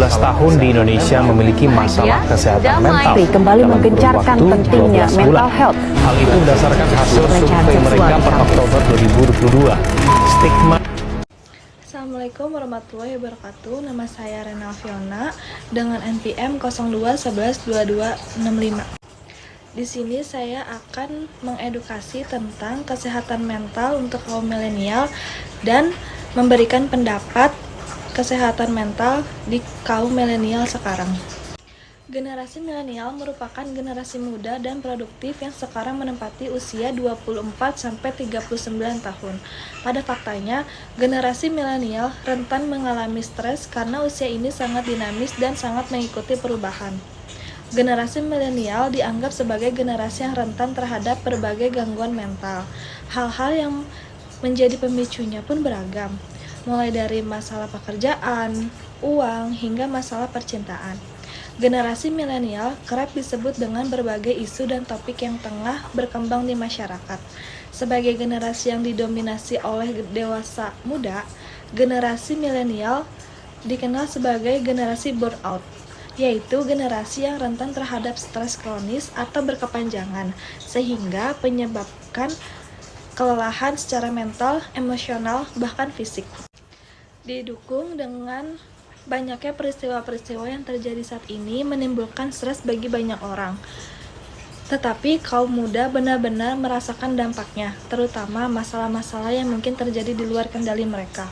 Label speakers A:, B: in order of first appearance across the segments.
A: tahun di Indonesia memiliki masalah kesehatan mental.
B: Kembali menggencarkan pentingnya mental health.
A: Hal itu berdasarkan hasil survei mereka per Oktober 2022. Stigma.
C: Assalamualaikum warahmatullahi wabarakatuh. Nama saya Renal Fiona dengan NPM 02112265. Di sini saya akan mengedukasi tentang kesehatan mental untuk kaum milenial dan memberikan pendapat kesehatan mental di kaum milenial sekarang. Generasi milenial merupakan generasi muda dan produktif yang sekarang menempati usia 24-39 tahun. Pada faktanya, generasi milenial rentan mengalami stres karena usia ini sangat dinamis dan sangat mengikuti perubahan. Generasi milenial dianggap sebagai generasi yang rentan terhadap berbagai gangguan mental. Hal-hal yang menjadi pemicunya pun beragam, mulai dari masalah pekerjaan, uang, hingga masalah percintaan. Generasi milenial kerap disebut dengan berbagai isu dan topik yang tengah berkembang di masyarakat. Sebagai generasi yang didominasi oleh dewasa muda, generasi milenial dikenal sebagai generasi burnout, yaitu generasi yang rentan terhadap stres kronis atau berkepanjangan, sehingga menyebabkan kelelahan secara mental, emosional, bahkan fisik. Didukung dengan banyaknya peristiwa-peristiwa yang terjadi saat ini menimbulkan stres bagi banyak orang. Tetapi kaum muda benar-benar merasakan dampaknya, terutama masalah-masalah yang mungkin terjadi di luar kendali mereka.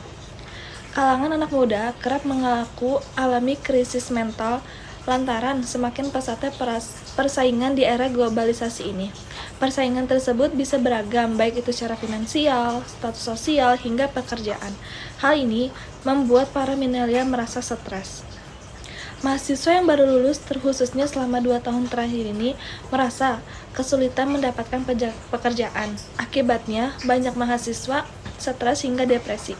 C: Kalangan anak muda kerap mengaku alami krisis mental lantaran semakin pesatnya persaingan di era globalisasi ini. Persaingan tersebut bisa beragam, baik itu secara finansial, status sosial, hingga pekerjaan. Hal ini membuat para milenial merasa stres. Mahasiswa yang baru lulus, terkhususnya selama 2 tahun terakhir ini, merasa kesulitan mendapatkan pekerjaan. Akibatnya, banyak mahasiswa stres hingga depresi.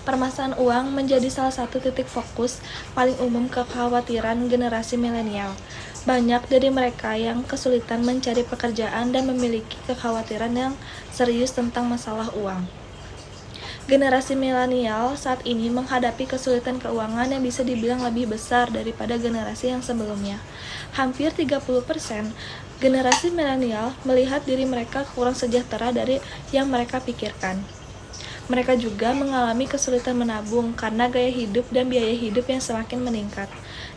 C: Permasalahan uang menjadi salah satu titik fokus paling umum kekhawatiran generasi milenial. Banyak dari mereka yang kesulitan mencari pekerjaan dan memiliki kekhawatiran yang serius tentang masalah uang. Generasi milenial saat ini menghadapi kesulitan keuangan yang bisa dibilang lebih besar daripada generasi yang sebelumnya. Hampir 30% generasi milenial melihat diri mereka kurang sejahtera dari yang mereka pikirkan. Mereka juga mengalami kesulitan menabung karena gaya hidup dan biaya hidup yang semakin meningkat.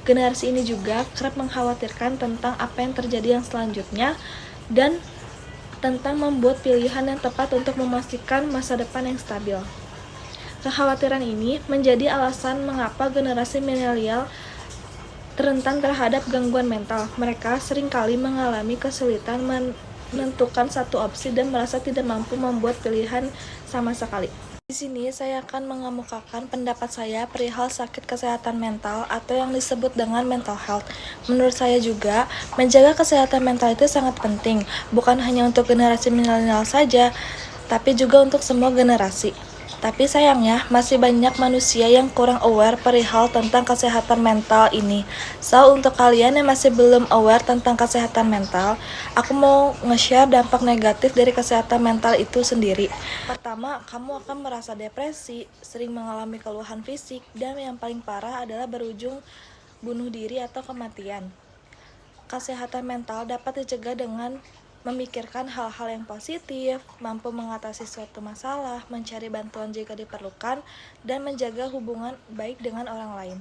C: Generasi ini juga kerap mengkhawatirkan tentang apa yang terjadi yang selanjutnya dan tentang membuat pilihan yang tepat untuk memastikan masa depan yang stabil. Kekhawatiran ini menjadi alasan mengapa generasi milenial rentan terhadap gangguan mental. Mereka seringkali mengalami kesulitan menentukan satu opsi dan merasa tidak mampu membuat pilihan sama sekali. Di sini saya akan mengemukakan pendapat saya perihal sakit kesehatan mental atau yang disebut dengan mental health. Menurut saya juga, menjaga kesehatan mental itu sangat penting, bukan hanya untuk generasi milenial saja, tapi juga untuk semua generasi. Tapi sayangnya, masih banyak manusia yang kurang aware perihal tentang kesehatan mental ini. So, untuk kalian yang masih belum aware tentang kesehatan mental, aku mau nge-share dampak negatif dari kesehatan mental itu sendiri. Pertama, kamu akan merasa depresi, sering mengalami keluhan fisik, dan yang paling parah adalah berujung bunuh diri atau kematian. Kesehatan mental dapat dicegah dengan memikirkan hal-hal yang positif, mampu mengatasi suatu masalah, mencari bantuan jika diperlukan, dan menjaga hubungan baik dengan orang lain.